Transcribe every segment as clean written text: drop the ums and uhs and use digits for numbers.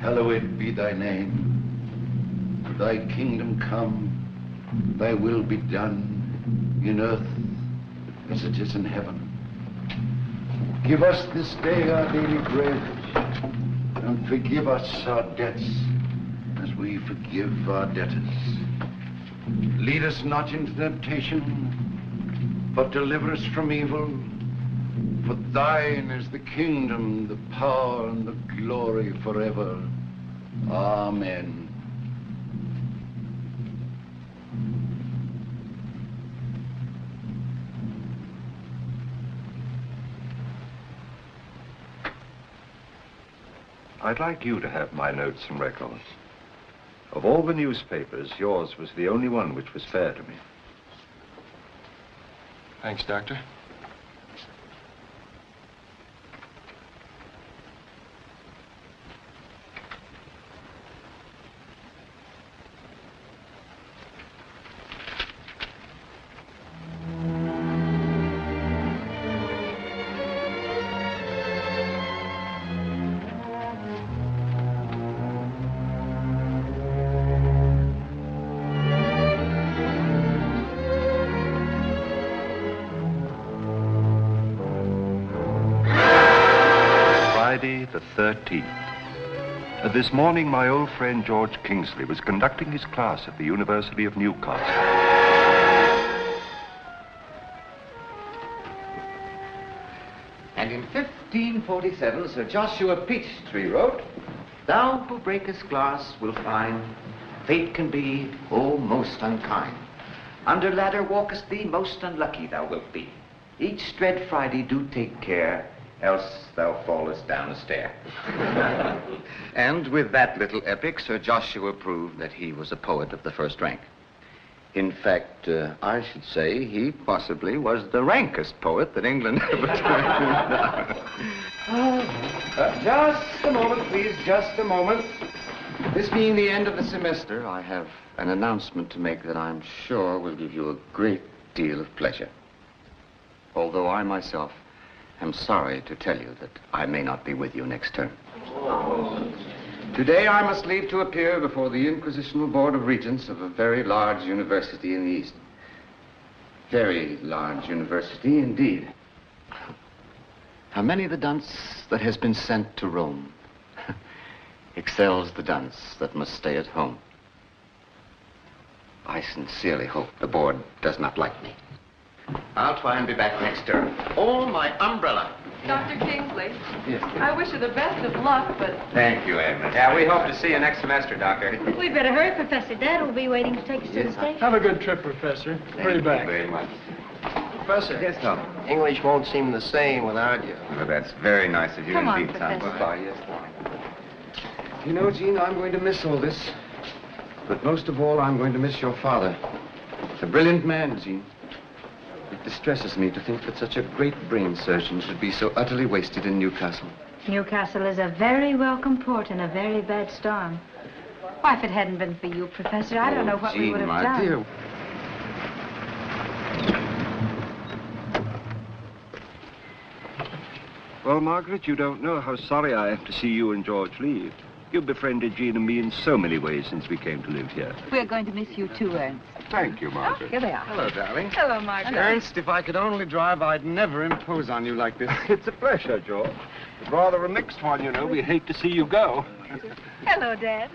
hallowed be thy name. Thy kingdom come, thy will be done in earth as it is in heaven. Give us this day our daily bread, and forgive us our debts as we forgive our debtors. Lead us not into temptation, but deliver us from evil. For thine is the kingdom, the power, and the glory forever. Amen. I'd like you to have my notes and records. Of all the newspapers, yours was the only one which was fair to me. Thanks, Doctor. The 13th. This morning, my old friend George Kingsley was conducting his class at the University of Newcastle. And in 1547, Sir Joshua Peachtree wrote, "Thou who breakest glass will find fate can be, oh, most unkind. Under ladder walkest thee, most unlucky thou wilt be. Each dread Friday do take care, else thou fallest down a stair." And with that little epic, Sir Joshua proved that he was a poet of the first rank. In fact, I should say he possibly was the rankest poet that England ever turned. Just a moment, please, just a moment. This being the end of the semester, I have an announcement to make that I'm sure will give you a great deal of pleasure. Although I myself am sorry to tell you that I may not be with you next term. Today I must leave to appear before the Inquisitional Board of Regents of a very large university in the East. Very large university indeed. How many the dunce that has been sent to Rome excels the dunce that must stay at home. I sincerely hope the board does not like me. I'll try and be back next term. Oh, my umbrella. Dr. Kingsley. Yes. I wish you the best of luck, but... Thank you, Edmund. Yeah, we hope to see you next semester, Doctor. We'd better hurry, Professor. Dad will be waiting to take us to the station. Have a good trip, Professor. Hurry back. Thank you very much. Professor. Yes, Tom. English won't seem the same without you. Well, that's very nice of you Come on, indeed, Tom. Professor. Goodbye, yes, Tom. You know, Jean, I'm going to miss all this. But most of all, I'm going to miss your father. A brilliant man, Jean. It distresses me to think that such a great brain surgeon should be so utterly wasted in Newcastle. Newcastle is a very welcome port in a very bad storm. Why, if it hadn't been for you, Professor, I don't know what we would have done. Jean, my dear. Well, Margaret, you don't know how sorry I am to see you and George leave. You've befriended Jean and me in so many ways since we came to live here. We're going to miss you too, Ernst. Thank you, Margaret. Here they are. Hello, darling. Hello, Margaret. Ernst, if I could only drive, I'd never impose on you like this. It's a pleasure, George. It's rather a mixed one, you know. We hate to see you go. Hello, Dad.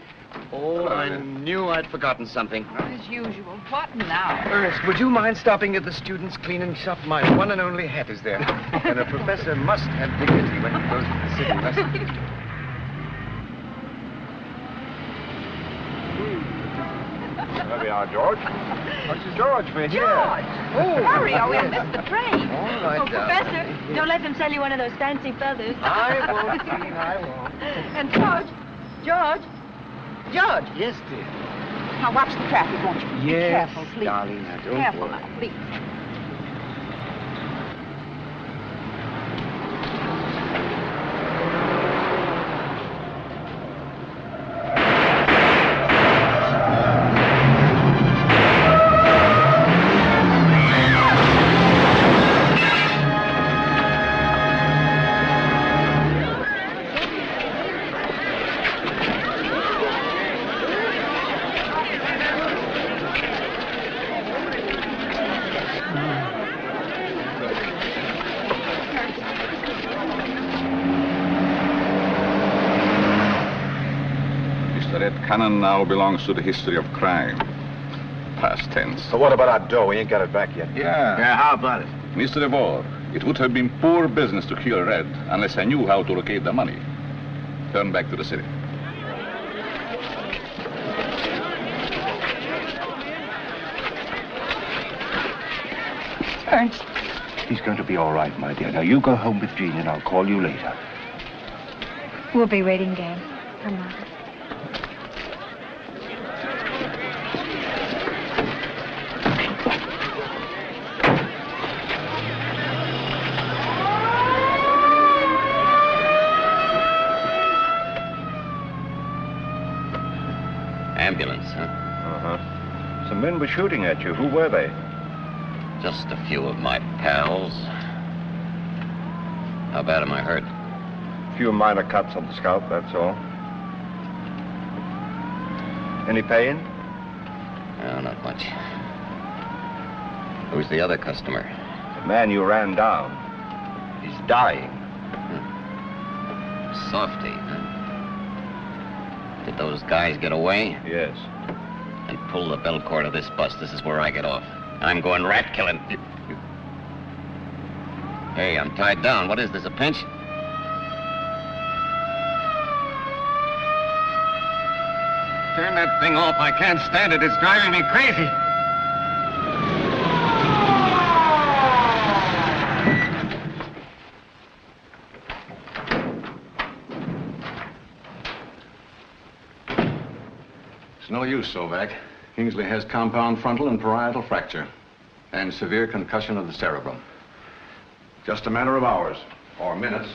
Oh, I knew I'd forgotten something. As usual. What now? Ernst, would you mind stopping at the students' cleaning shop? My one and only hat is there. And a professor must have dignity when he goes to the city lessons. There we are, George. This is George. We're here. George! Oh. Hurry, or we'll miss the train. All right, Oh, Professor, don't let them sell you one of those fancy feathers. I won't, Jean, I won't. And George. George! Yes, dear. Now watch the traffic, won't you? Be Yes, careful, please. darling, now don't Careful worry. now, please. Canon now belongs to the history of crime. Past tense. So what about our dough? We ain't got it back yet. Yeah. How about it? Mr. DeVore, it would have been poor business to kill Red unless I knew how to locate the money. Turn back to the city. Ernst. He's going to be all right, my dear. Now, you go home with Jean, and I'll call you later. We'll be waiting, Dan. Come on. Ambulance, huh? Uh-huh. Some men were shooting at you. Who were they? Just a few of my pals. How bad am I hurt? A few minor cuts on the scalp, that's all. Any pain? No, not much. Who's the other customer? The man you ran down. He's dying. Softy, huh? Did those guys get away? Yes. And pull the bell cord of this bus. This is where I get off. I'm going rat killing. Hey, I'm tied down. What is this, a pinch? Turn that thing off. I can't stand it. It's driving me crazy. It's no use, Sovak. Kingsley has compound frontal and parietal fracture and severe concussion of the cerebrum. Just a matter of hours or minutes.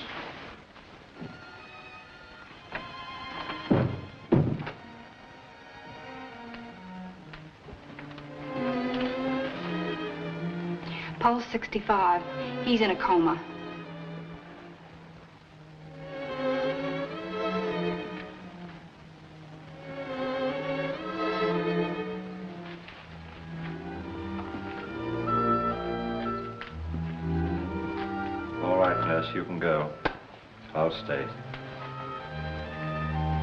Pulse 65. He's in a coma. All right, nurse, you can go. I'll stay.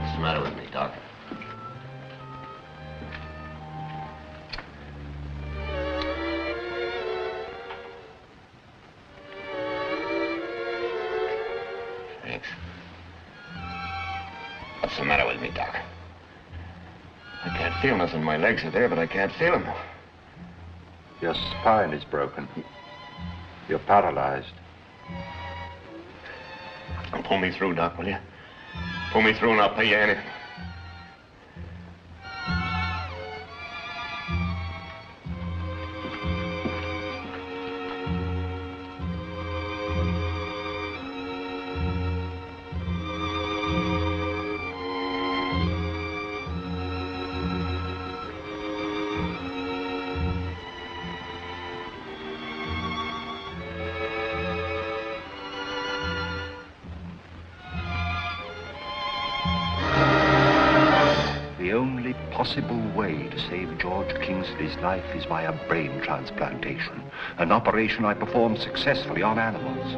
What's the matter with me, Doc? Thanks. What's the matter with me, Doc? I can't feel nothing. My legs are there, but I can't feel them. Your spine is broken. You're paralyzed. Pull me through, Doc, will you? Pull me through and I'll pay you anything. possible way to save George Kingsley's life is by a brain transplantation, an operation I performed successfully on animals.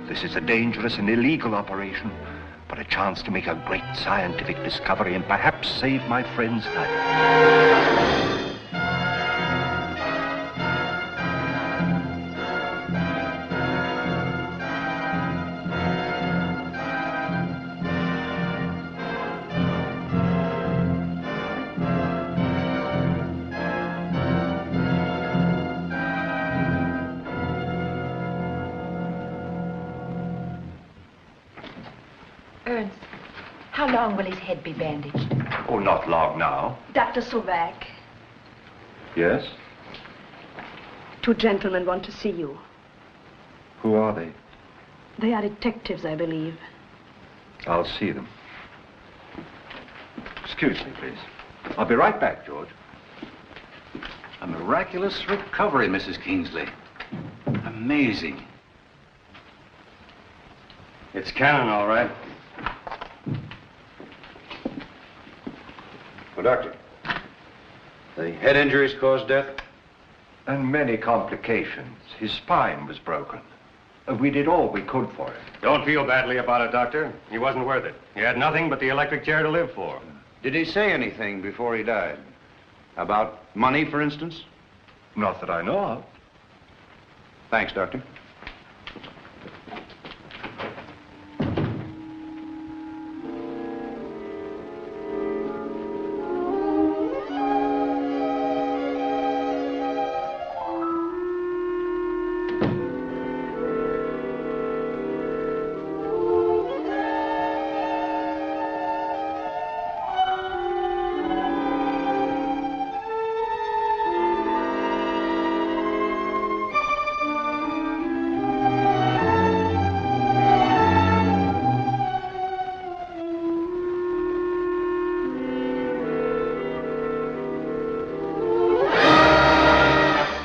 This is a dangerous and illegal operation, but a chance to make a great scientific discovery and perhaps save my friend's life. Ernst, how long will his head be bandaged? Oh, not long now. Dr. Sovak, Yes? 2 gentlemen want to see you. Who are they? They are detectives, I believe. I'll see them. Excuse me, please. I'll be right back, George. A miraculous recovery, Mrs. Kingsley. Amazing. It's Cannon, all right. Well, Doctor, the head injuries caused death? And many complications. His spine was broken. We did all we could for him. Don't feel badly about it, Doctor. He wasn't worth it. He had nothing but the electric chair to live for. Did he say anything before he died? About money, for instance? Not that I know of. Thanks, Doctor.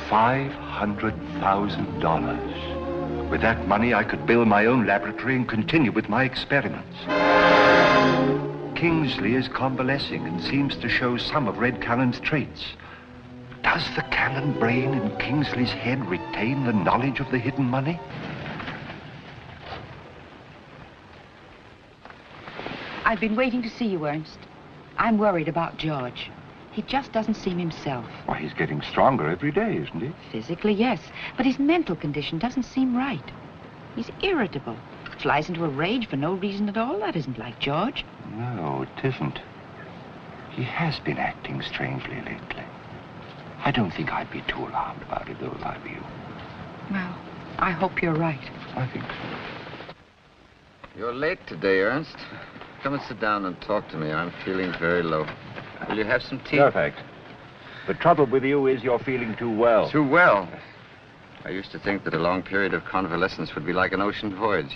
$500,000. With that money, I could build my own laboratory and continue with my experiments. Kingsley is convalescing and seems to show some of Red Cannon's traits. Does the cannon brain in Kingsley's head retain the knowledge of the hidden money? I've been waiting to see you, Ernst. I'm worried about George. He just doesn't seem himself. Why, he's getting stronger every day, isn't he? Physically, yes, but his mental condition doesn't seem right. He's irritable. Flies into a rage for no reason at all. That isn't like George. No, it isn't. He has been acting strangely lately. I don't think I'd be too alarmed about it, though, if I were you. Well, I hope you're right. I think so. You're late today, Ernst. Come and sit down and talk to me. I'm feeling very low. Will you have some tea? No, thanks. The trouble with you is you're feeling too well. Too well? I used to think that a long period of convalescence would be like an ocean voyage.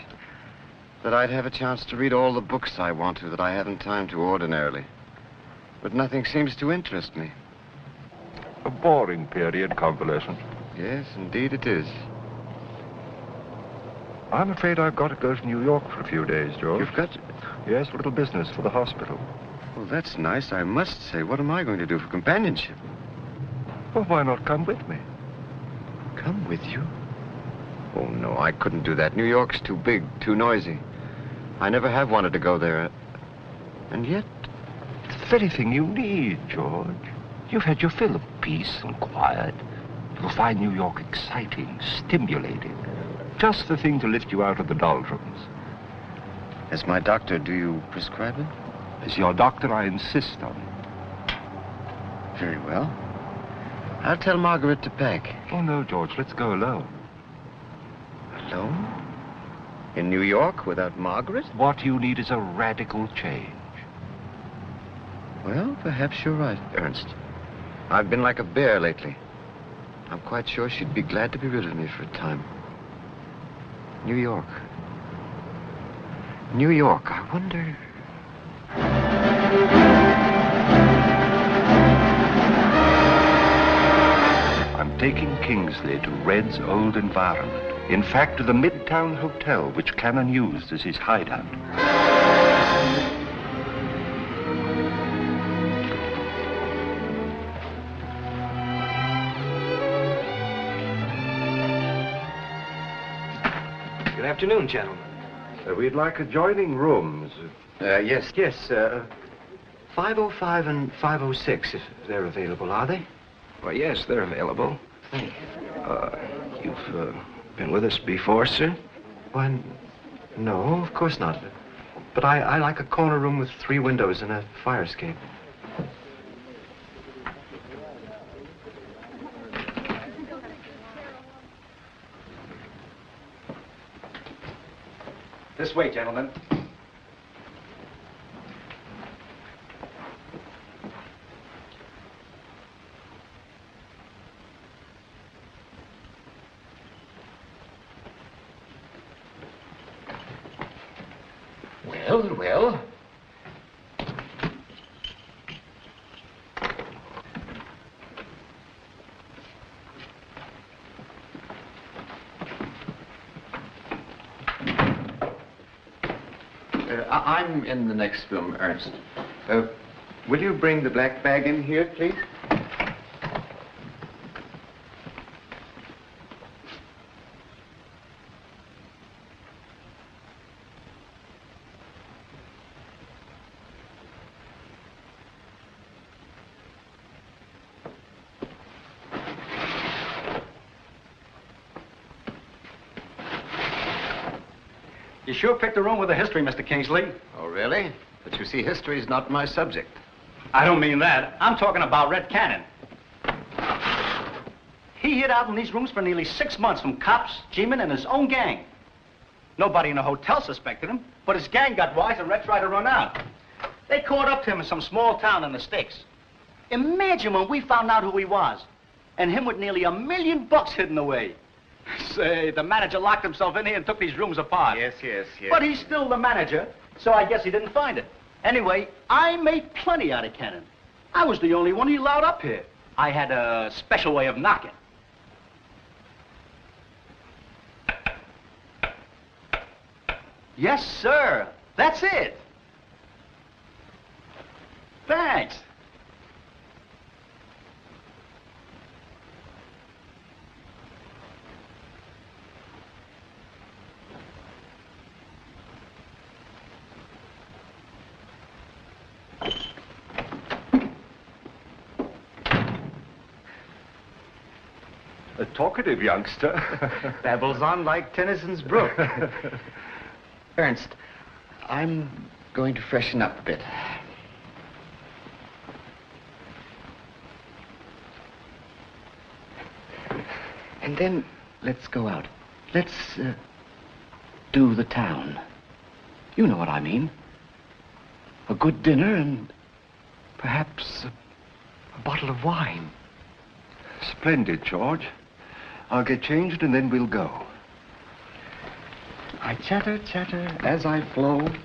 That I'd have a chance to read all the books I want to that I haven't time to ordinarily. But nothing seems to interest me. A boring period, convalescence. Yes, indeed it is. I'm afraid I've got to go to New York for a few days, George. You've got to? Yes, a little business for the hospital. Well, that's nice, I must say. What am I going to do for companionship? Well, why not come with me? Come with you? Oh, no, I couldn't do that. New York's too big, too noisy. I never have wanted to go there. And yet... It's the very thing you need, George. You've had your fill of peace and quiet. You'll find New York exciting, stimulating. Just the thing to lift you out of the doldrums. As my doctor, do you prescribe it? As your doctor, I insist on it. Very well. I'll tell Margaret to pack. Oh, no, George, let's go alone. Alone? In New York without Margaret? What you need is a radical change. Well, perhaps you're right, Ernst. I've been like a bear lately. I'm quite sure she'd be glad to be rid of me for a time. New York. New York, I wonder... I'm taking Kingsley to Red's old environment. In fact, to the Midtown Hotel, which Cannon used as his hideout. afternoon, gentlemen. We'd like adjoining rooms. Yes. 505 and 506, if they're available, are they? Well, yes, they're available. Thank you. You've been with us before, sir? Why, no, of course not. But I like a corner room with 3 windows and a fire escape. This way, gentlemen. Well, well. I'm in the next room, Ernst. Will you bring the black bag in here, please? You sure picked a room with a history, Mr. Kingsley. Oh, really? But you see, history is not my subject. I don't mean that. I'm talking about Red Cannon. He hid out in these rooms for nearly 6 months from cops, G-men, and his own gang. Nobody in the hotel suspected him, but his gang got wise and Red tried to run out. They caught up to him in some small town in the sticks. Imagine when we found out who he was, and him with nearly $1 million hidden away. Say, the manager locked himself in here and took these rooms apart. Yes. But he's still the manager, so I guess he didn't find it. Anyway, I made plenty out of Cannon. I was the only one he allowed up here. I had a special way of knocking. Yes, sir. That's it. Thanks. A talkative youngster. Babbles on like Tennyson's brook. Ernst, I'm going to freshen up a bit. And then let's go out. Let's do the town. You know what I mean. A good dinner and perhaps a bottle of wine. Splendid, George. I'll get changed and then we'll go. I chatter as I flow to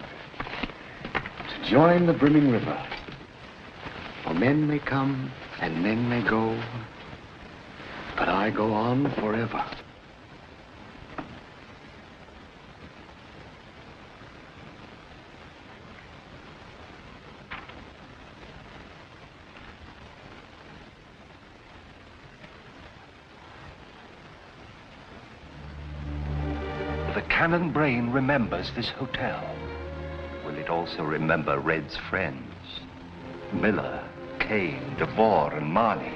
join the brimming river. For men may come and men may go, but I go on forever. The Cannon brain remembers this hotel. Will it also remember Red's friends? Miller, Kane, DeVore, and Marley.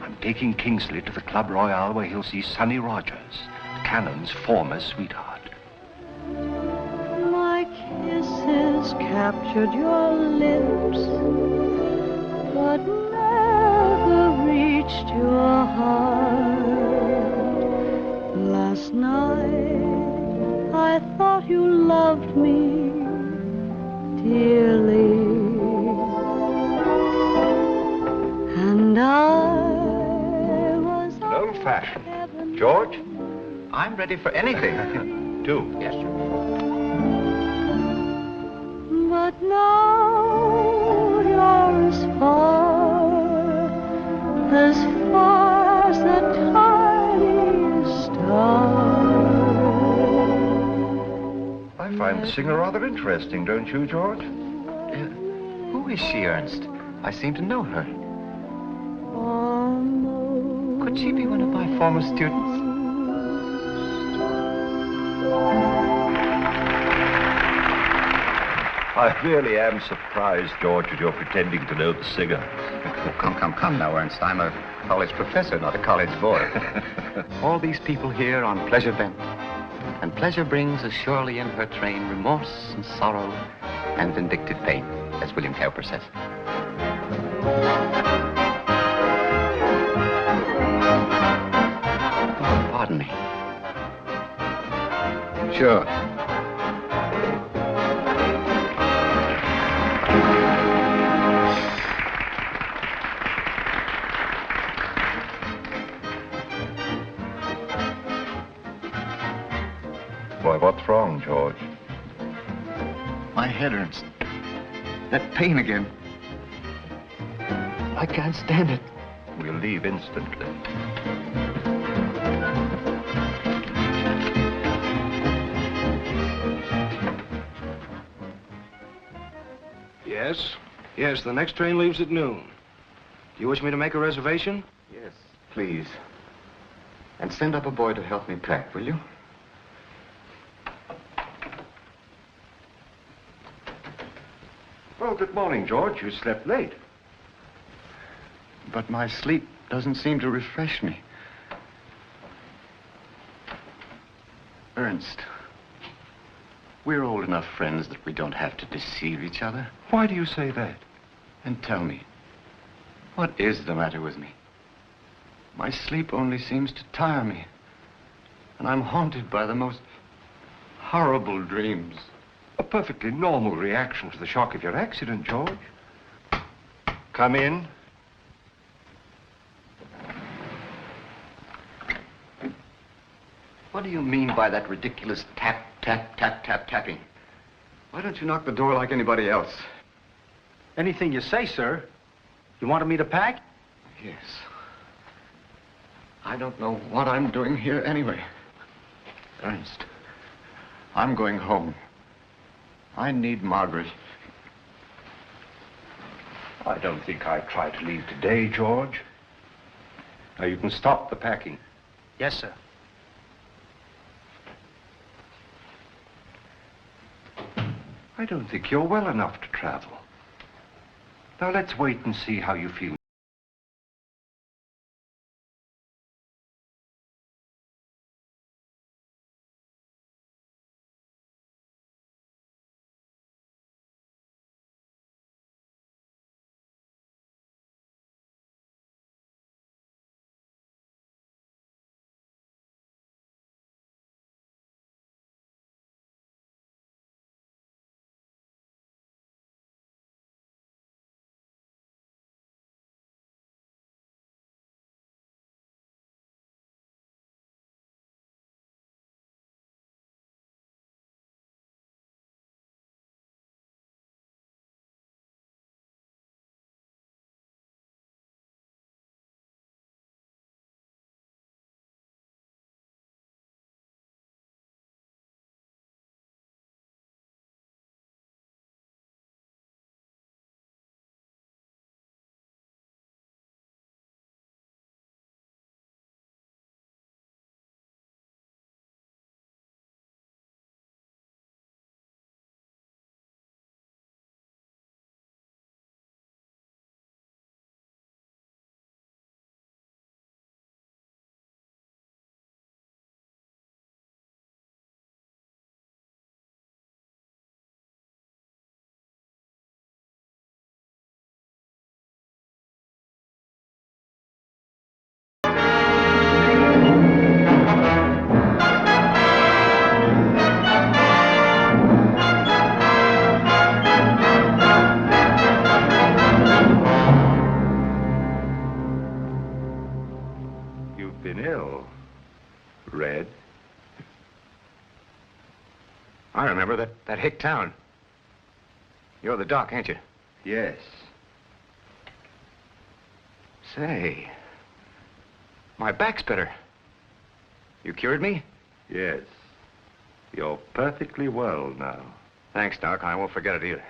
I'm taking Kingsley to the Club Royale where he'll see Sonny Rogers, Cannon's former sweetheart. My kisses captured your lips, but never reached your heart. Last night I thought you loved me dearly, and I was old-fashioned. George? I'm ready for anything. Do. Yes, sir. But now you're as far as the tiniest star. I find the singer rather interesting, don't you, George? Who is she, Ernst? I seem to know her. Could she be one of my former students? I really am surprised, George, that you're pretending to know the singer. Oh, come now, Ernst. I'm a college professor, not a college boy. All these people here on pleasure bent. And pleasure brings as surely in her train remorse and sorrow and vindictive pain, as William Cowper says. Oh, pardon me. Sure. Boy, what's wrong, George? My head, Ernst. That pain again. I can't stand it. We'll leave instantly. Yes? Yes, the next train leaves at noon. Do you wish me to make a reservation? Yes, please. And send up a boy to help me pack, will you? Well, good morning, George. You slept late. But my sleep doesn't seem to refresh me. Ernst, we're old enough friends that we don't have to deceive each other. Why do you say that? And tell me, what is the matter with me? My sleep only seems to tire me. And I'm haunted by the most horrible dreams. A perfectly normal reaction to the shock of your accident, George. Come in. What do you mean by that ridiculous tap, tap, tap, tap, tapping? Why don't you knock the door like anybody else? Anything you say, sir. You wanted me to pack? Yes. I don't know what I'm doing here anyway. Ernst, I'm going home. I need Margaret. I don't think I'd try to leave today, George. Now, you can stop the packing. Yes, sir. I don't think you're well enough to travel. Now, let's wait and see how you feel. Been ill. Red? I remember that hick town. You're the doc, ain't you? Yes. Say, my back's better. You cured me? Yes. You're perfectly well now. Thanks, Doc. I won't forget it either.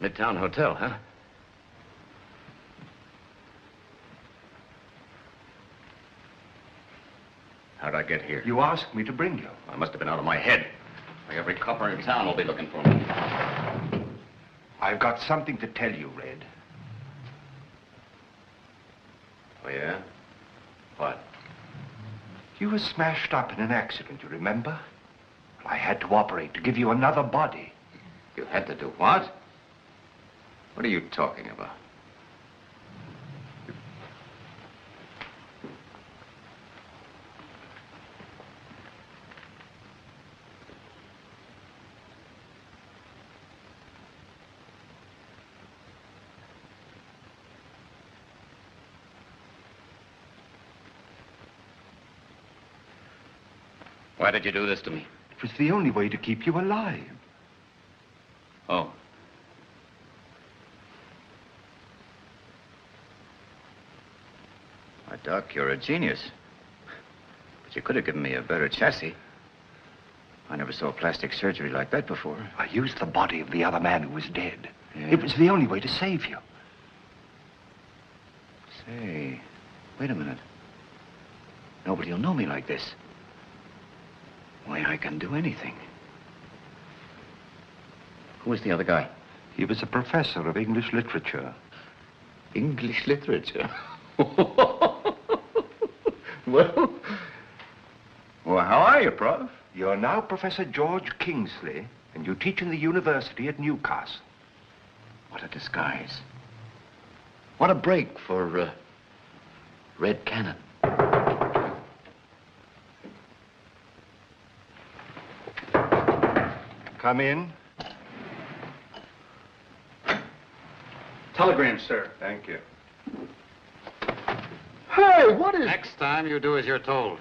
Midtown Hotel, huh? How'd I get here? You asked me to bring you. I must have been out of my head. Like every copper in town will be looking for me. I've got something to tell you, Red. Oh, yeah? What? You were smashed up in an accident, you remember? I had to operate to give you another body. You had to do what? What are you talking about? Why did you do this to me? It was the only way to keep you alive. Oh. Why, Doc, you're a genius. But you could have given me a better chassis. I never saw plastic surgery like that before. I used the body of the other man who was dead. Yeah. It was the only way to save you. Say, wait a minute. Nobody will know me like this. Why, I can do anything. Who was the other guy? He was a professor of English literature. English literature? Well, how are you, Prof? You're now Professor George Kingsley, and you teach in the university at Newcastle. What a disguise. What a break for, Red Cannon. Come in. Telegram, sir. Thank you. Hey, what is... Next time, you do as you're told.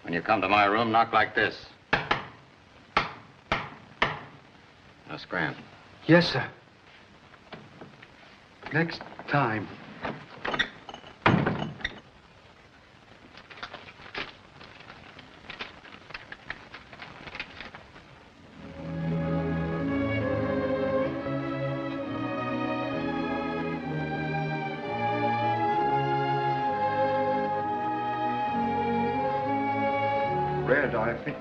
When you come to my room, knock like this. Now, scram. Yes, sir. Next time. Red, I think...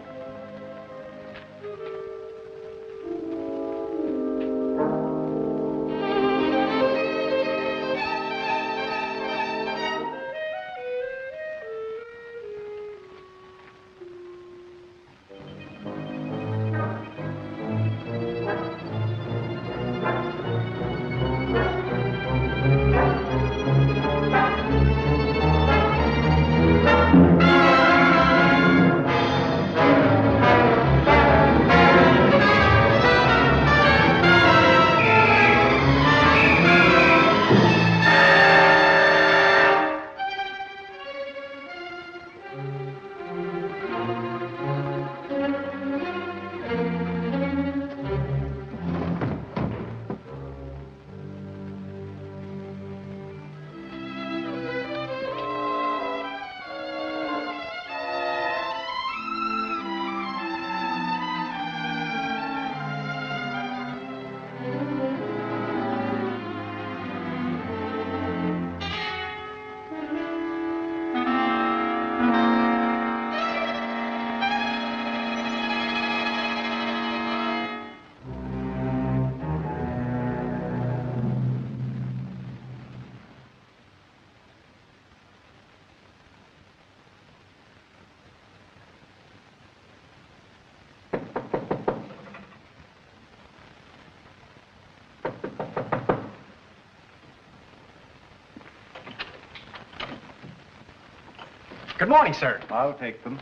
Good morning, sir. I'll take them.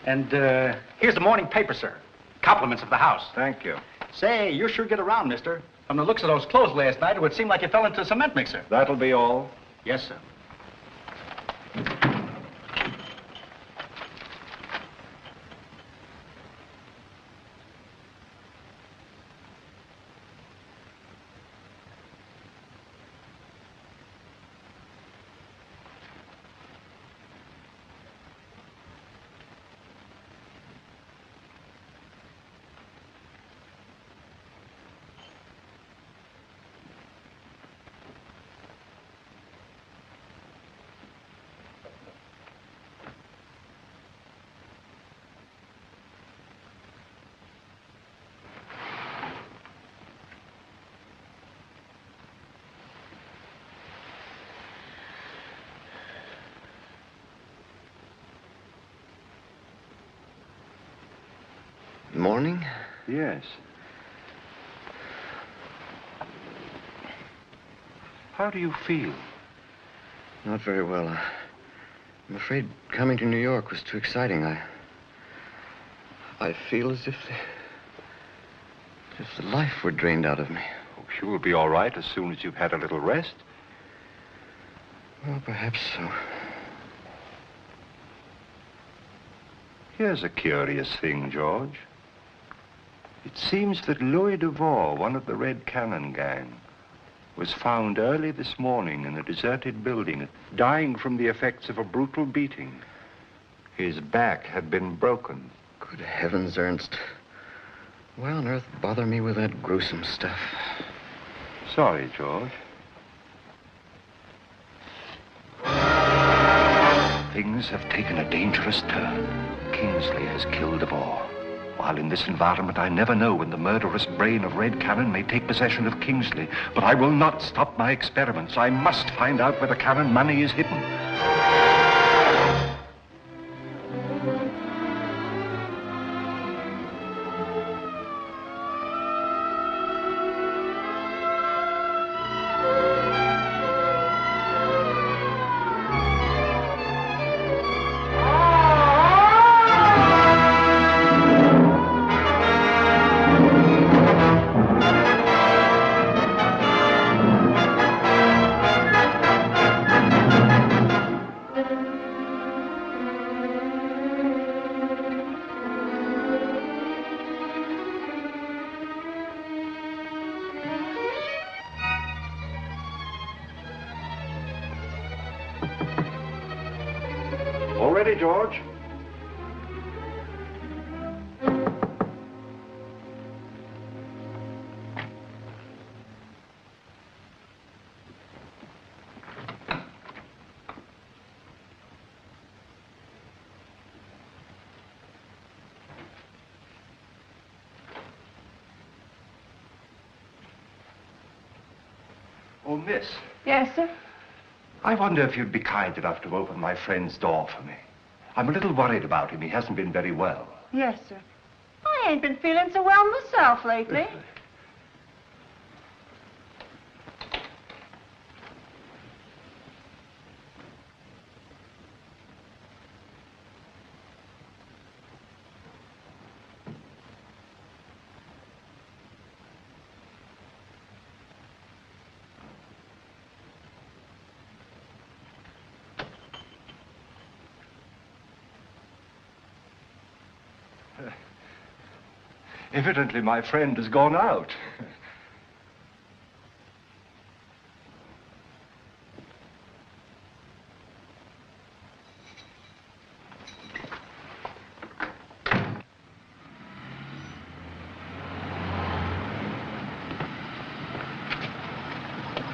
And, here's the morning paper, sir. Compliments of the house. Thank you. Say, you sure get around, mister. From the looks of those clothes last night, it would seem like you fell into a cement mixer. That'll be all. Yes, sir. Morning? Yes. How do you feel? Not very well. I'm afraid coming to New York was too exciting. I feel as if the life were drained out of me. Oh, you will be all right as soon as you've had a little rest. Well, perhaps so. Here's a curious thing, George. It seems that Louis Devore, one of the Red Cannon gang, was found early this morning in a deserted building, dying from the effects of a brutal beating. His back had been broken. Good heavens, Ernst. Why on earth bother me with that gruesome stuff? Sorry, George. Things have taken a dangerous turn. Kingsley has killed Devore. While in this environment, I never know when the murderous brain of Red Cannon may take possession of Kingsley. But I will not stop my experiments. I must find out where the Cannon money is hidden. All ready, George? Oh, miss. Yes, sir? I wonder if you'd be kind enough to open my friend's door for me. I'm a little worried about him. He hasn't been very well. Yes, sir. I ain't been feeling so well myself lately. Evidently, my friend has gone out.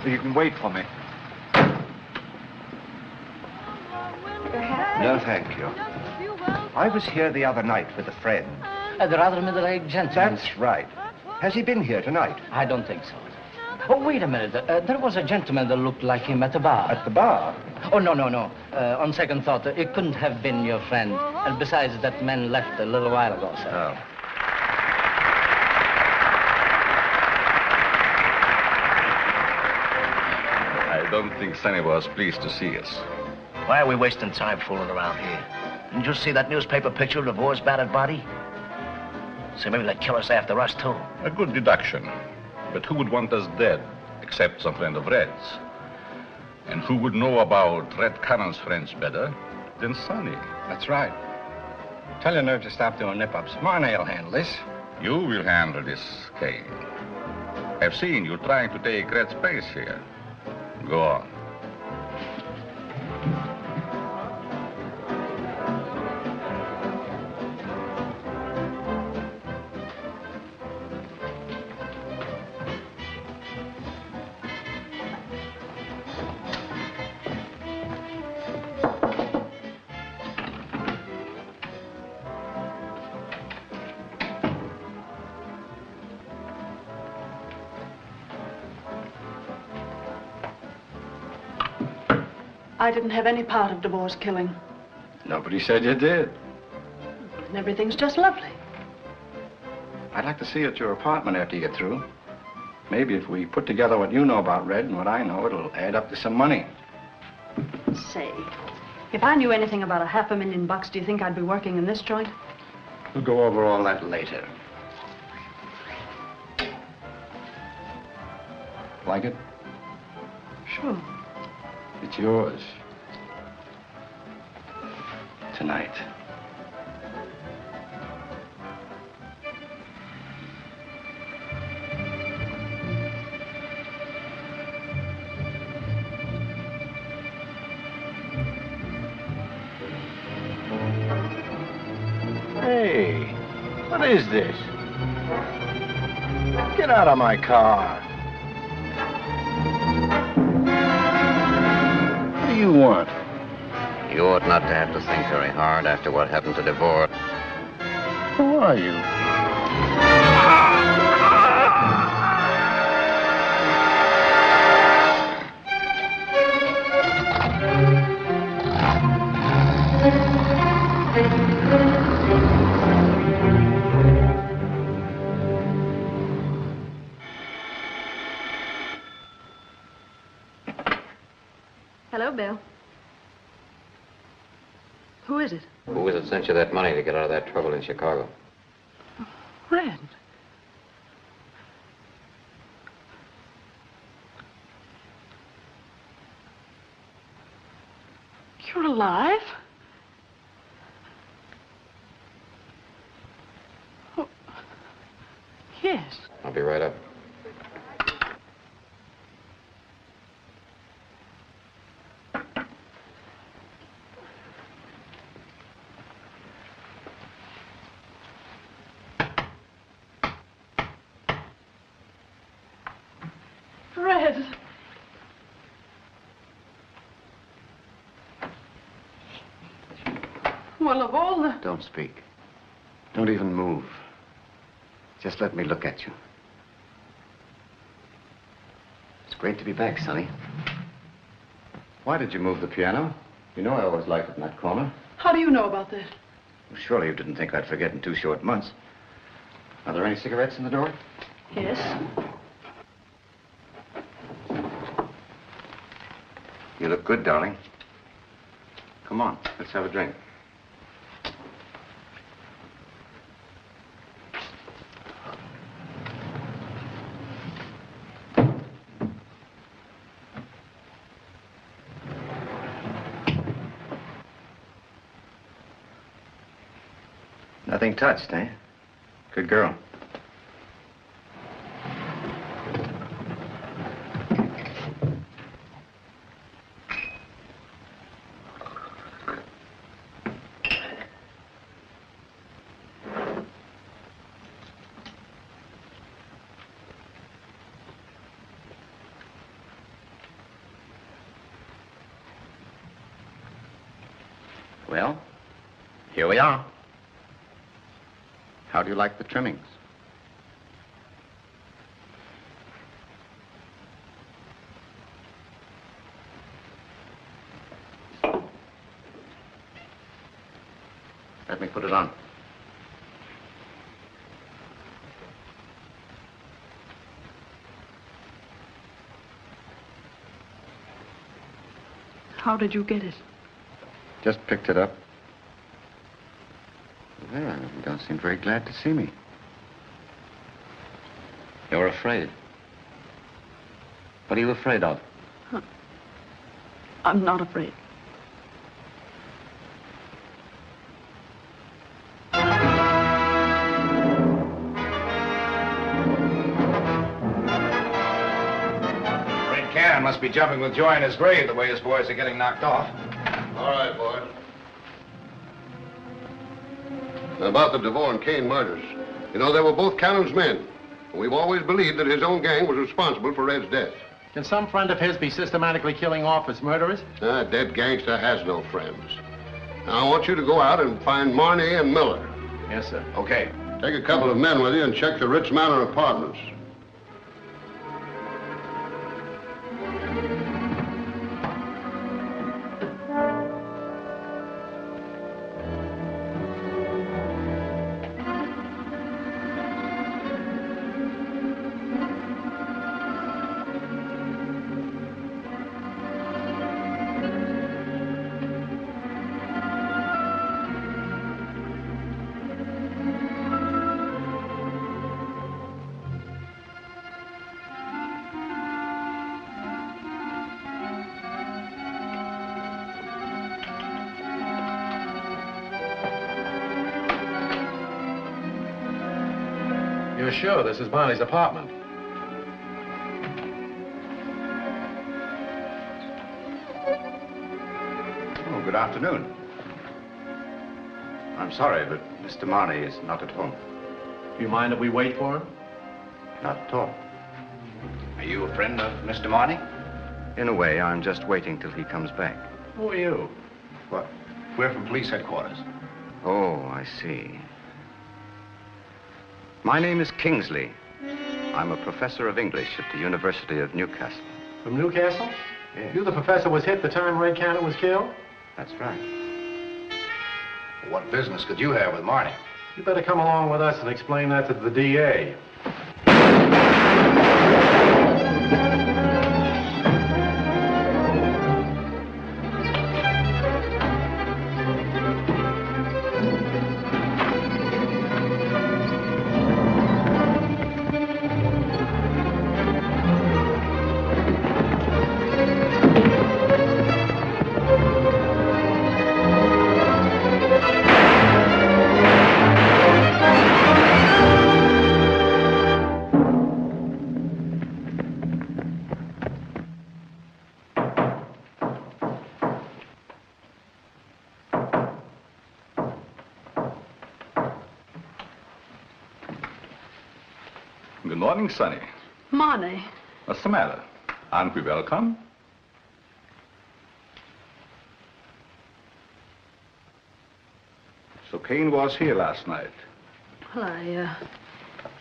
You can wait for me. No, thank you. I was here the other night with a friend. The rather middle-aged gentleman. That's right. Has he been here tonight? I don't think so. Oh, wait a minute. There was a gentleman that looked like him at the bar. At the bar? Oh, no. On second thought, it couldn't have been your friend. And besides, that man left a little while ago, sir. Oh. I don't think Sonny was pleased to see us. Why are we wasting time fooling around here? Didn't you see that newspaper picture of Devore's battered body? So maybe the killer's after us, too. A good deduction. But who would want us dead, except some friend of Red's? And who would know about Red Cannon's friends better than Sonny? That's right. Tell your nerve to stop doing nip-ups. Marnie will handle this. You will handle this, Kane. I've seen you trying to take Red's place here. Go on. I didn't have any part of Devore's killing. Nobody said you did. And everything's just lovely. I'd like to see you at your apartment after you get through. Maybe if we put together what you know about Red and what I know, it'll add up to some money. Say, if I knew anything about $500,000, do you think I'd be working in this joint? We'll go over all that later. Like it? Sure. It's yours. Tonight. Hey, what is this? Get out of my car. What do you want? You ought not to have to think very hard after what happened to Devore. Who are you? Hello, Bill. Who is it? Who was it sent you that money to get out of that trouble in Chicago? Red. You're alive? Oh. Yes. I'll be right up. Red. Well, of all the... Don't speak. Don't even move. Just let me look at you. It's great to be back, Sonny. Why did you move the piano? You know I always liked it in that corner. How do you know about that? Well, surely you didn't think I'd forget in 2 short months. Are there any cigarettes in the door? Yes. You look good, darling. Come on, let's have a drink. Nothing touched, eh? Good girl. Well, here we are. How do you like the trimmings? Let me put it on. How did you get it? Just picked it up. Well, you don't seem very glad to see me. You're afraid. What are you afraid of? I'm not afraid. Red Cannon must be jumping with joy in his grave the way his boys are getting knocked off. All right, boy. About the Devore and Kane murders. You know, they were both Cannon's men. We've always believed that his own gang was responsible for Red's death. Can some friend of his be systematically killing off his murderers? A dead gangster has no friends. Now, I want you to go out and find Marnie and Miller. Yes, sir. Okay. Take a couple of men with you and check the Ritz Manor apartments. You're sure this is Marley's apartment? Oh, good afternoon. I'm sorry, but Mr. Marley is not at home. Do you mind if we wait for him? Not at all. Are you a friend of Mr. Marley? In a way, I'm just waiting till he comes back. Who are you? What? We're from police headquarters. Oh, I see. My name is Kingsley. I'm a professor of English at the University of Newcastle. From Newcastle? Yes. You the professor was hit the time Red Cannon was killed? That's right. What business could you have with Marley? You better come along with us and explain that to the DA. Good morning, Sonny. Marnie. What's the matter? Aren't we welcome? So Kane was here last night. Well, I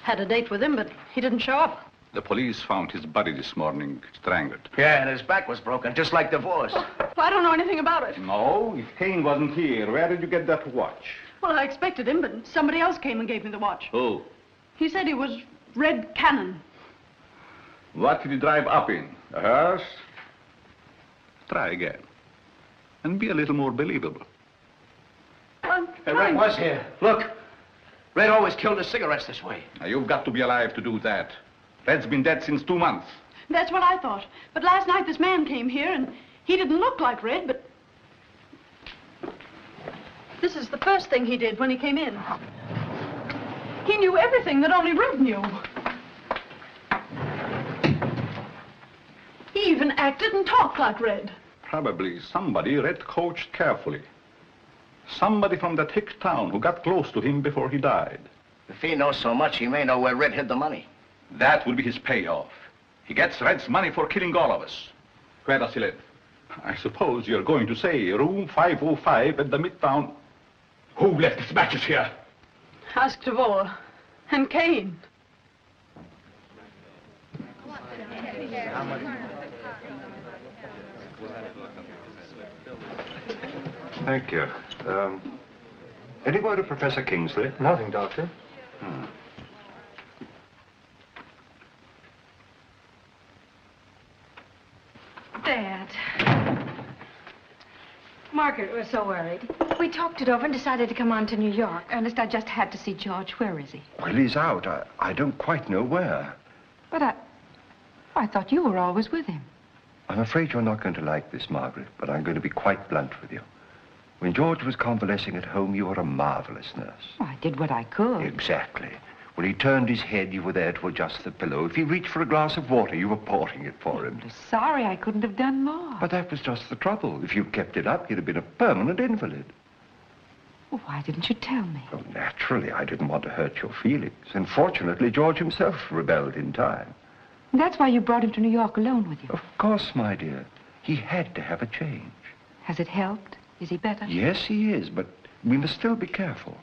had a date with him, but he didn't show up. The police found his body this morning, strangled. Yeah, and his back was broken, just like Divorce. Well, I don't know anything about it. No, if Kane wasn't here, where did you get that watch? Well, I expected him, but somebody else came and gave me the watch. Who? He said he was Red Cannon. What did he drive up in? A hearse? Try again. And be a little more believable. Hey, Red was here. Look. Red always killed his cigarettes this way. Now, you've got to be alive to do that. Red's been dead since 2 months. That's what I thought. But last night this man came here, and he didn't look like Red, but... This is the first thing he did when he came in. He knew everything that only Red knew. He even acted and talked like Red. Probably somebody Red coached carefully. Somebody from that hick town who got close to him before he died. If he knows so much, he may know where Red hid the money. That will be his payoff. He gets Red's money for killing all of us. Where does he live? I suppose you're going to say room 505 at the Midtown. Who left his matches here? Ask Devore. And Kane. Thank you. Any word of Professor Kingsley? Nothing, Doctor. Dad. Margaret was so worried. We talked it over and decided to come on to New York. Ernest, I just had to see George. Where is he? Well, he's out. I don't quite know where. But I thought you were always with him. I'm afraid you're not going to like this, Margaret, but I'm going to be quite blunt with you. When George was convalescing at home, you were a marvelous nurse. Well, I did what I could. Exactly. When he turned his head, you were there to adjust the pillow. If he reached for a glass of water, you were pouring it for him. Sorry, I couldn't have done more. But that was just the trouble. If you'd kept it up, you'd have been a permanent invalid. Well, why didn't you tell me? Oh, naturally, I didn't want to hurt your feelings. And fortunately, George himself rebelled in time. That's why you brought him to New York alone with you. Of course, my dear. He had to have a change. Has it helped? Is he better? Yes, he is, but we must still be careful.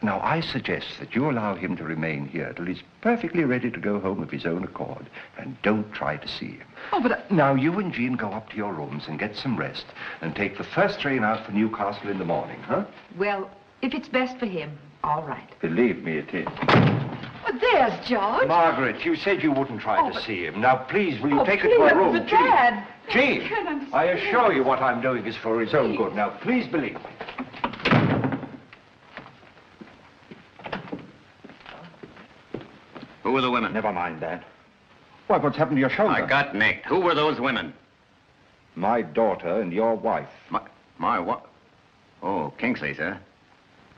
Now, I suggest that you allow him to remain here till he's perfectly ready to go home of his own accord, and don't try to see him. Oh, but... Now, you and Jean go up to your rooms and get some rest, and take the first train out for Newcastle in the morning, huh? Well, if it's best for him, all right. Believe me, it is. Well, there's George. Margaret, you said you wouldn't try to see him. Now, please, will you take her please, to her room, but Dad. Jean, I assure you what I'm doing is for his own good. Now, please believe me. Who were the women? Never mind that. Why, what's happened to your shoulder? I got nicked. Who were those women? My daughter and your wife. My what? Oh, Kingsley's, huh?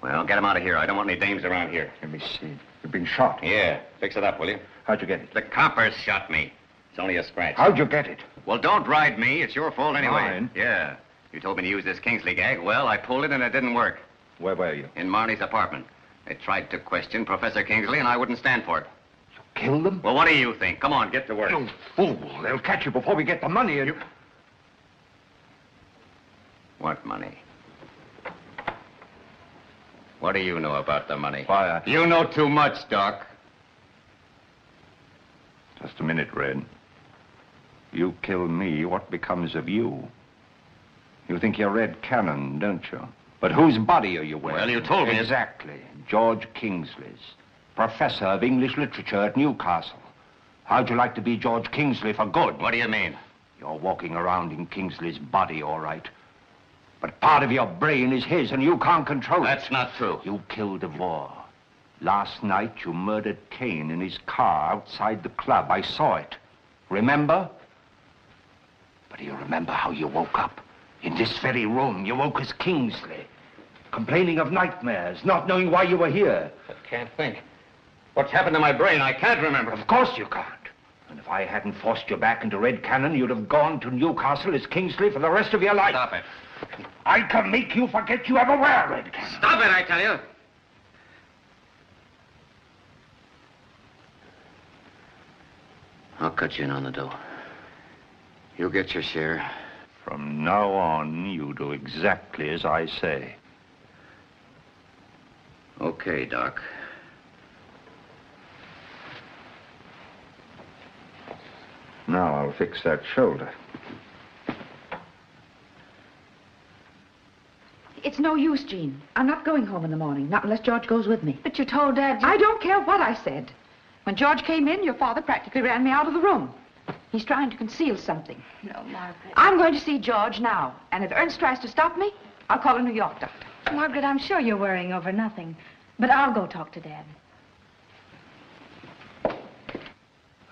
Well, get him out of here. I don't want any dames around here. Let me see. You've been shot. Yeah. Fix it up, will you? How'd you get it? The coppers shot me. It's only a scratch. How'd you get it? Well, don't ride me. It's your fault anyway. Mine? Yeah. You told me to use this Kingsley gag. Well, I pulled it and it didn't work. Where were you? In Marnie's apartment. They tried to question Professor Kingsley and I wouldn't stand for it. You killed them? Well, what do you think? Come on, get to work. You fool. They'll catch you before we get the money and... What money? What do you know about the money? Why, You know too much, Doc. Just a minute, Red. You kill me, what becomes of you? You think you're Red Cannon, don't you? But whose body are you wearing? Well, you told me. Exactly. George Kingsley's. Professor of English literature at Newcastle. How'd you like to be George Kingsley for good? What do you mean? You're walking around in Kingsley's body, all right. But part of your brain is his, and you can't control it. That's not true. You killed DeVore. Last night, you murdered Kane in his car outside the club. I saw it. Remember? But do you remember how you woke up? In this very room, you woke as Kingsley. Complaining of nightmares, not knowing why you were here. I can't think. What's happened to my brain? I can't remember. Of course you can't. And if I hadn't forced you back into Red Cannon, you'd have gone to Newcastle as Kingsley for the rest of your life. Stop it. I can make you forget you ever were Red Cannon. Stop it, I tell you. I'll cut you in on the dough. You'll get your share. From now on, you do exactly as I say. Okay, Doc. Now I'll fix that shoulder. It's no use, Jean. I'm not going home in the morning, not unless George goes with me. But you told Dad I don't care what I said. When George came in, your father practically ran me out of the room. He's trying to conceal something. No, Margaret. I'm going to see George now. And if Ernst tries to stop me, I'll call a New York doctor. Margaret, I'm sure you're worrying over nothing. But I'll go talk to Dad.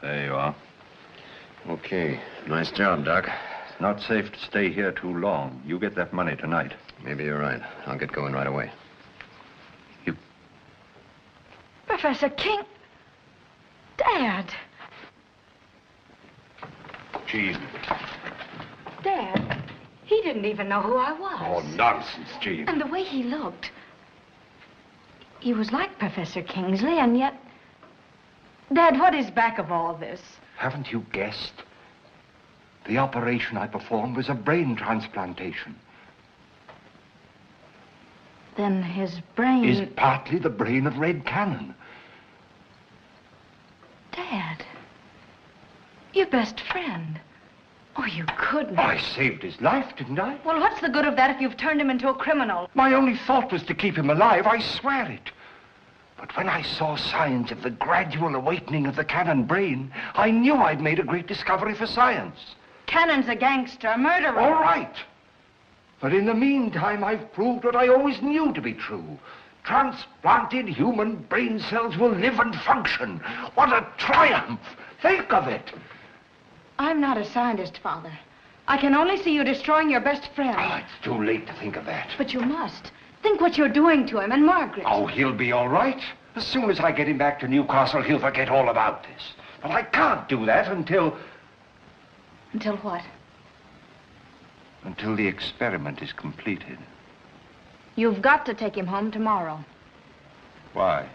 There you are. Okay. Nice job, Doc. It's not safe to stay here too long. You get that money tonight. Maybe you're right. I'll get going right away. Professor King. Dad. Jean. Dad. He didn't even know who I was. Oh, nonsense, Jean. And the way he looked. He was like Professor Kingsley, and yet... Dad, what is back of all this? Haven't you guessed? The operation I performed was a brain transplantation. Then his brain... Is partly the brain of Red Cannon. Dad. Your best friend. Oh, you couldn't. I saved his life, didn't I? Well, what's the good of that if you've turned him into a criminal? My only thought was to keep him alive, I swear it. But when I saw signs of the gradual awakening of the Cannon brain, I knew I'd made a great discovery for science. Cannon's a gangster, a murderer. All right. But in the meantime, I've proved what I always knew to be true. Transplanted human brain cells will live and function. What a triumph! Think of it. I'm not a scientist, Father. I can only see you destroying your best friend. Oh, it's too late to think of that. But you must. Think what you're doing to him and Margaret. Oh, he'll be all right. As soon as I get him back to Newcastle, he'll forget all about this. But I can't do that until... Until what? Until the experiment is completed. You've got to take him home tomorrow. Why?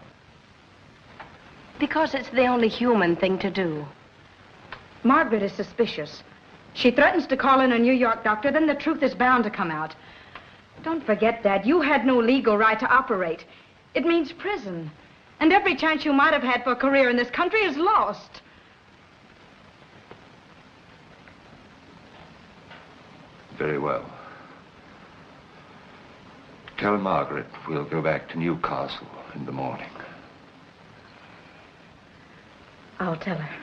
Because it's the only human thing to do. Margaret is suspicious. She threatens to call in a New York doctor, then the truth is bound to come out. Don't forget, Dad, you had no legal right to operate. It means prison. And every chance you might have had for a career in this country is lost. Very well. Tell Margaret we'll go back to Newcastle in the morning. I'll tell her.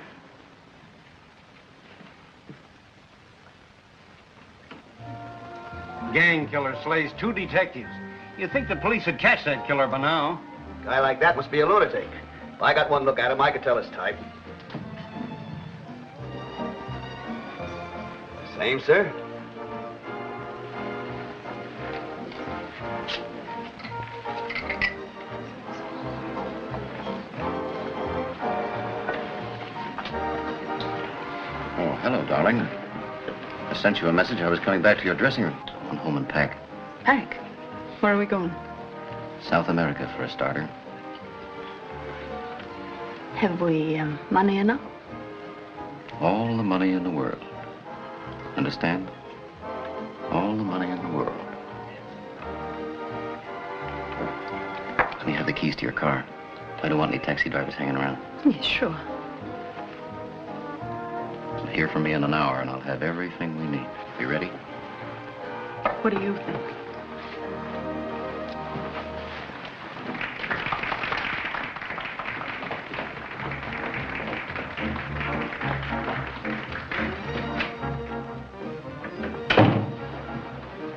Gang killer slays 2 detectives. You'd think the police would catch that killer by now. A guy like that must be a lunatic. If I got one look at him, I could tell his type. Same, sir. hello, darling. I sent you a message. I was coming back to your dressing room. Go on home and pack. Pack? Where are we going? South America, for a starter. Have we money enough? All the money in the world. Understand? All the money in the world. Let me have the keys to your car. I don't want any taxi drivers hanging around. Yes, sure. Hear from me in an hour, and I'll have everything we need. You ready? What do you think?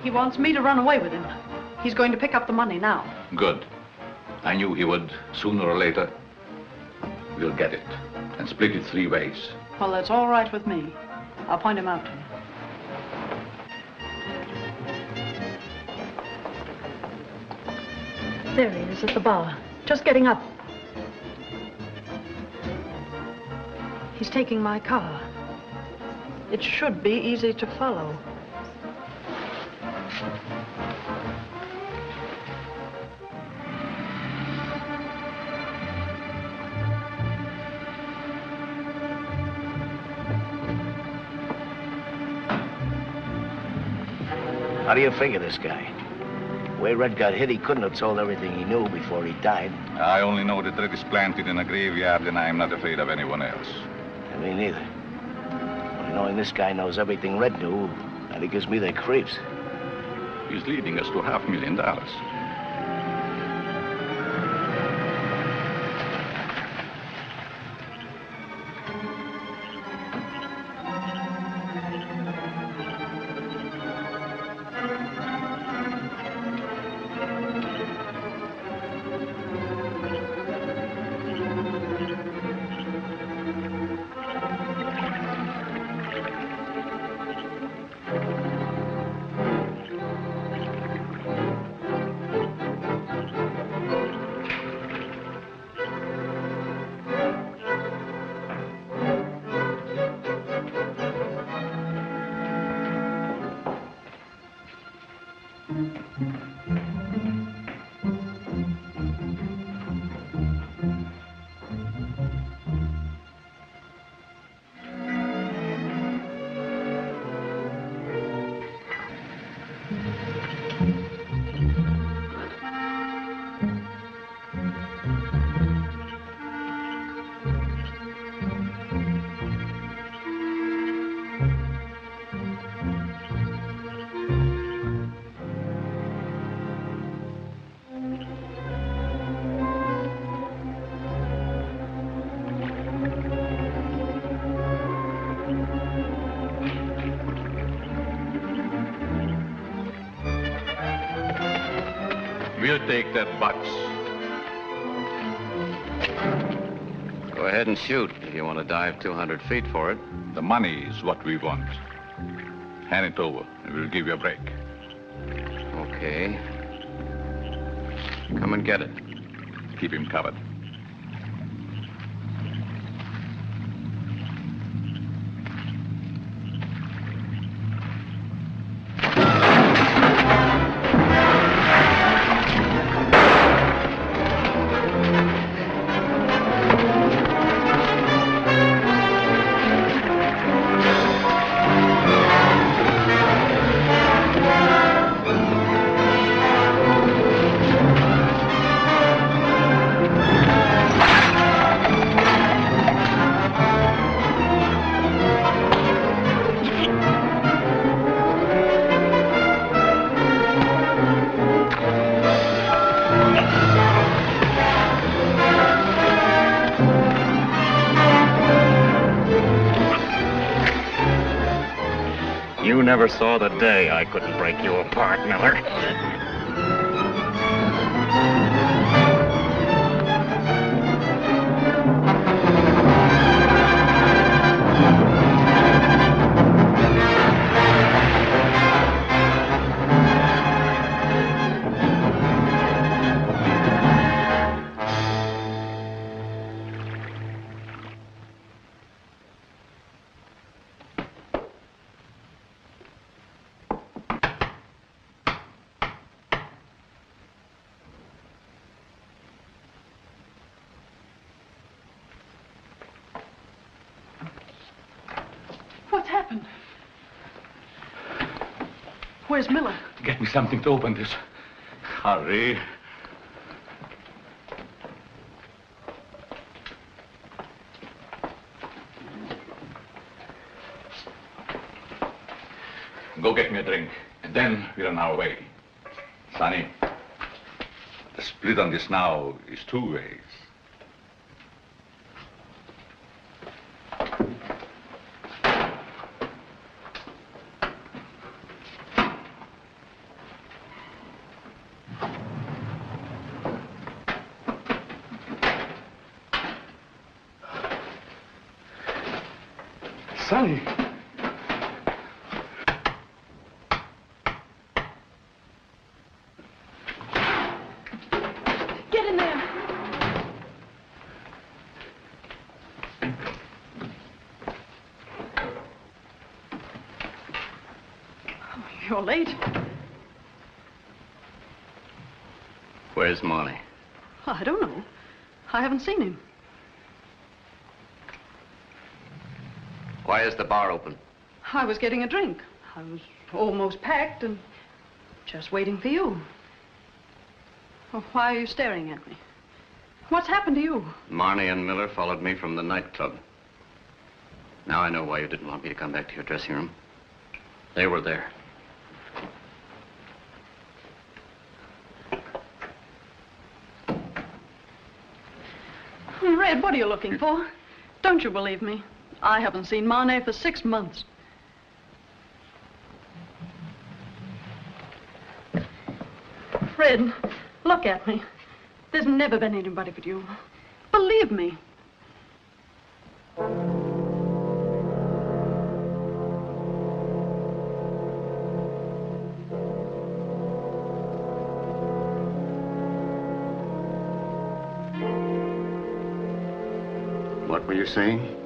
He wants me to run away with him. He's going to pick up the money now. Good. I knew he would, sooner or later. We'll get it, and split it 3 ways. Well, that's all right with me. I'll point him out to you. There he is at the bar, just getting up. He's taking my car. It should be easy to follow. How do you figure this guy? The way Red got hit, he couldn't have told everything he knew before he died. I only know that Red is planted in a graveyard, and I'm not afraid of anyone else. And me neither. Only knowing this guy knows everything Red knew, and it gives me the creeps. He's leading us to $500,000. We'll take that box. Go ahead and shoot if you want to dive 200 feet for it. The money is what we want. Hand it over, and we'll give you a break. Okay. Come and get it. Keep him covered. You never saw the day I couldn't break you apart, Miller. happened? Where's Miller? Get me something to open this. Hurry. Go get me a drink, and then we're on our way. Sonny, the split on this now is 2 ways. Sonny. Get in there. Oh, you're late. Where's Marley? I don't know. I haven't seen him. Why is the bar open? I was getting a drink. I was almost packed and just waiting for you. Well, why are you staring at me? What's happened to you? Marnie and Miller followed me from the nightclub. Now I know why you didn't want me to come back to your dressing room. They were there. Red, what are you looking for? Don't you believe me? I haven't seen Marnie for 6 months. Fred, look at me. There's never been anybody but you. Believe me. What were you saying?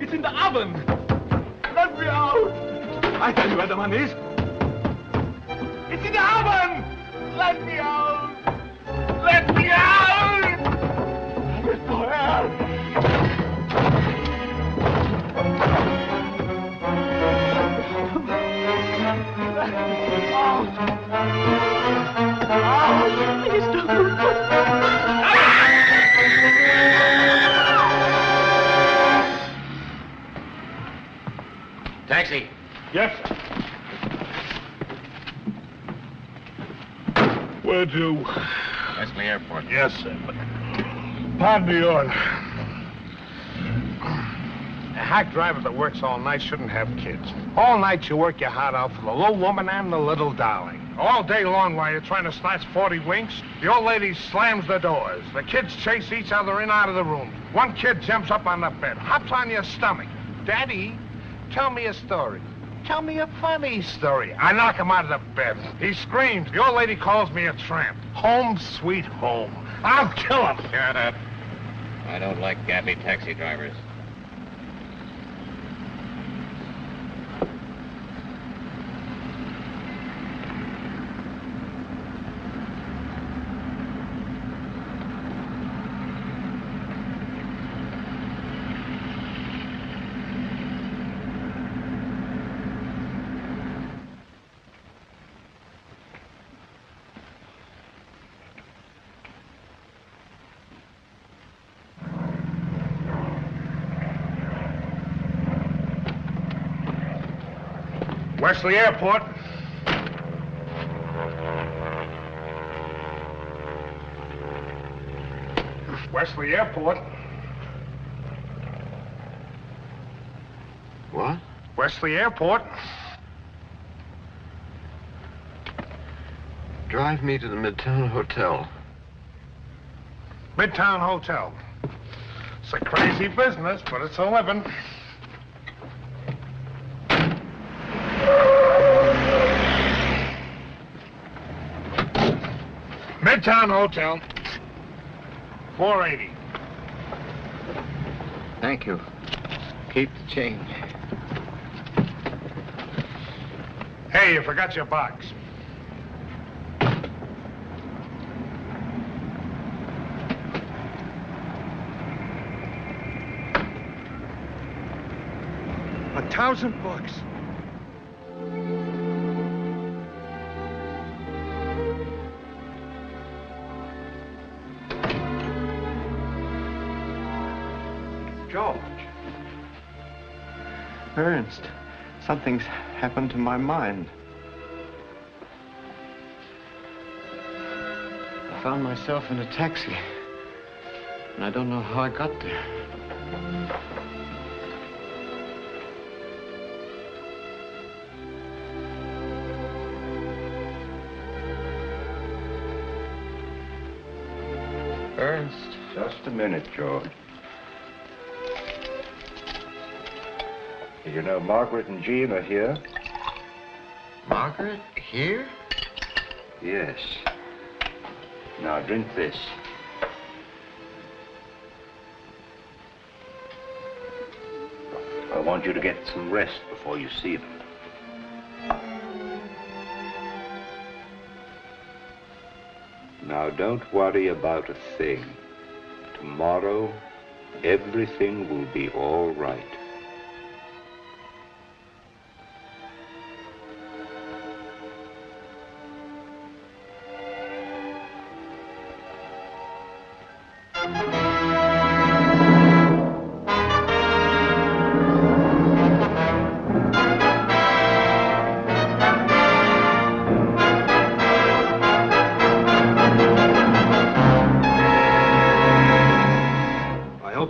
It's in the oven. Let me out. I tell you where the money is. It's in the oven. Let me out. Let me out. Mr. Hell. Please don't. Taxi. Yes. Where to? Wesley Airport. Yes, sir. Pardon the order. A hack driver that works all night shouldn't have kids. All night you work your heart out for the little woman and the little darling. All day long while you're trying to snatch 40 winks, the old lady slams the doors. The kids chase each other in and out of the room. One kid jumps up on the bed, hops on your stomach. Daddy, tell me a story. Tell me a funny story. I knock him out of the bed. He screams. The old lady calls me a tramp. Home sweet home. I'll kill him. Shut up. I don't like gappy taxi drivers. Wesley Airport. Wesley Airport. What? Wesley Airport. Drive me to the Midtown Hotel. Midtown Hotel. It's a crazy business, but it's a living. Midtown Hotel. 480. Thank you. Keep the change. Hey, you forgot your box. $1,000. George. Ernst, something's happened to my mind. I found myself in a taxi, and I don't know how I got there. Ernst. Just a minute, George. You know, Margaret and Jean are here. Margaret? Here? Yes. Now, drink this. I want you to get some rest before you see them. Now, don't worry about a thing. Tomorrow, everything will be all right.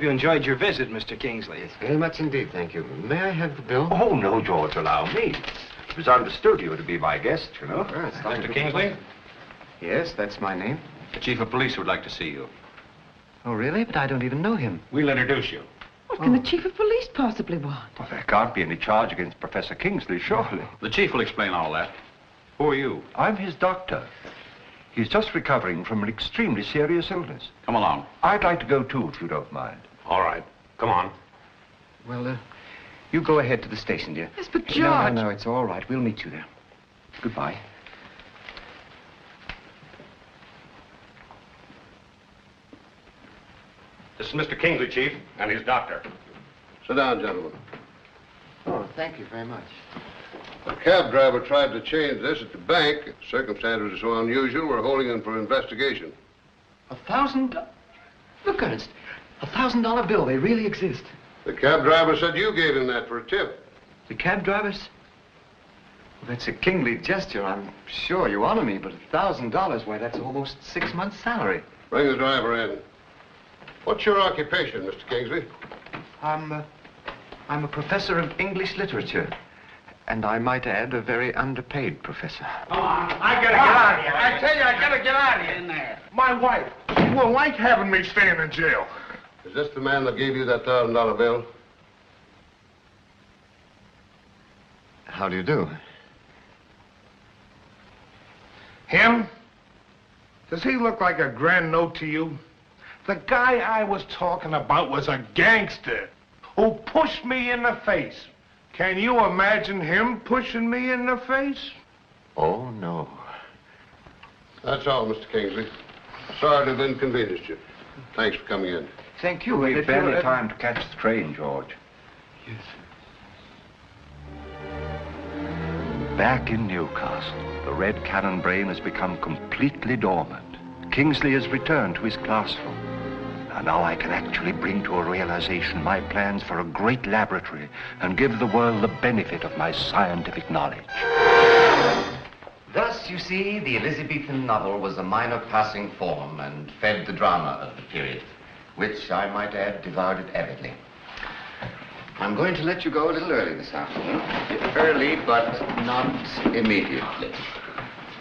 Enjoyed your visit, Mr. Kingsley. Yes, very much indeed, thank you. May I have the bill? Oh, no, George, allow me. It was understood you were to be my guest, you know. Mr. Kingsley? Yes, that's my name. The chief of police would like to see you. Oh, really? But I don't even know him. We'll introduce you. What can the chief of police possibly want? Well, there can't be any charge against Professor Kingsley, surely. The chief will explain all that. Who are you? I'm his doctor. He's just recovering from an extremely serious illness. Come along. I'd like to go, too, if you don't mind. All right. Come on. Well, you go ahead to the station, dear. Yes, but George... No, it's all right. We'll meet you there. Goodbye. This is Mr. Kingsley, Chief, and his doctor. Sit down, gentlemen. Oh, thank you very much. The cab driver tried to change this at the bank. Circumstances are so unusual, we're holding him for investigation. $1,000? Look, Ernst, $1,000 bill. They really exist. The cab driver said you gave him that for a tip. The cab drivers? Well, that's a kingly gesture. I'm sure you honor me, but $1,000, why, that's almost 6 months' salary. Bring the driver in. What's your occupation, Mr. Kingsley? I'm a professor of English literature. And I might add, a very underpaid professor. Come on, I gotta get out of here. I tell you, I gotta get out of here. In there. My wife, she won't like having me staying in jail. Is this the man that gave you that $1,000 bill? How do you do? Him? Does he look like a grand note to you? The guy I was talking about was a gangster who pushed me in the face. Can you imagine him pushing me in the face? Oh, no. That's all, Mr. Kingsley. Sorry to have inconvenienced you. Thanks for coming in. Thank you. We've barely time to catch the train, George. Yes. Back in Newcastle, the Red Cannon brain has become completely dormant. Kingsley has returned to his classroom. And now I can actually bring to a realization my plans for a great laboratory and give the world the benefit of my scientific knowledge. Thus, you see, the Elizabethan novel was a minor passing form and fed the drama of the period, which, I might add, devoured it avidly. I'm going to let you go a little early this afternoon. Early, but not immediately.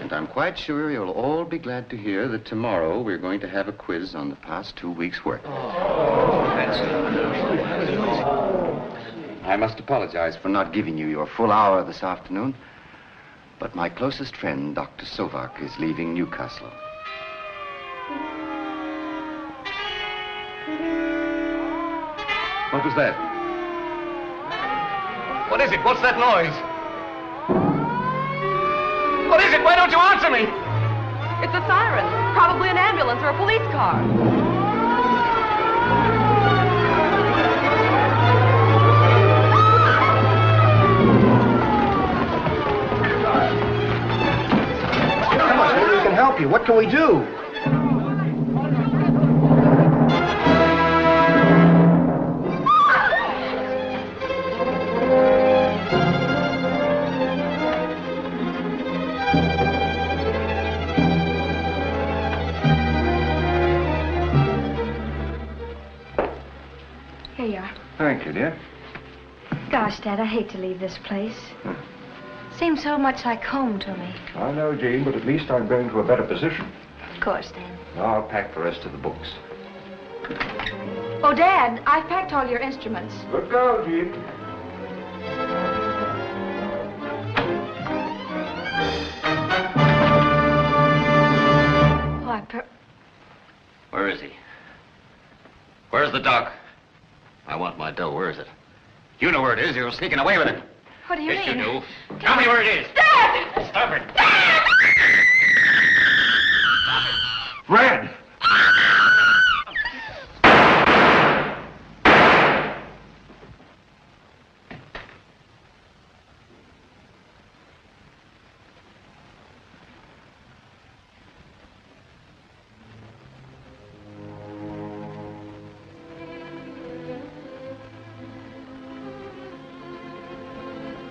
And I'm quite sure you'll all be glad to hear that tomorrow we're going to have a quiz on the past 2 weeks' work. I must apologize for not giving you your full hour this afternoon, but my closest friend, Dr. Sovak, is leaving Newcastle. What was that? What is it? What's that noise? What is it? Why don't you answer me? It's a siren. Probably an ambulance or a police car. Come on, maybe we can help you. What can we do? Here you are. Thank you, dear. Gosh, Dad, I hate to leave this place. Seems so much like home to me. I know, Jean, but at least I'm going to a better position. Of course, Dad. I'll pack the rest of the books. Oh, Dad, I've packed all your instruments. Good girl, Jean. Why, Where is he? Where's the doc? I want my dough. Where is it? You know where it is. You're sneaking away with it. What do you yes, mean? you do. Tell me where it is. Dad! Stop it. Red!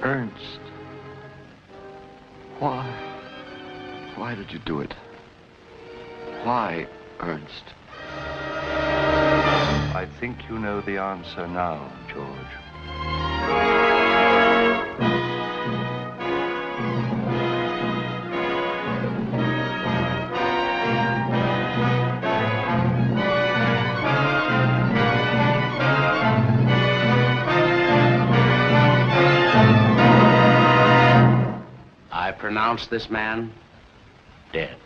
Ernst. Why did you do it? Why, Ernst? I think you know the answer now, George. I pronounce this man dead.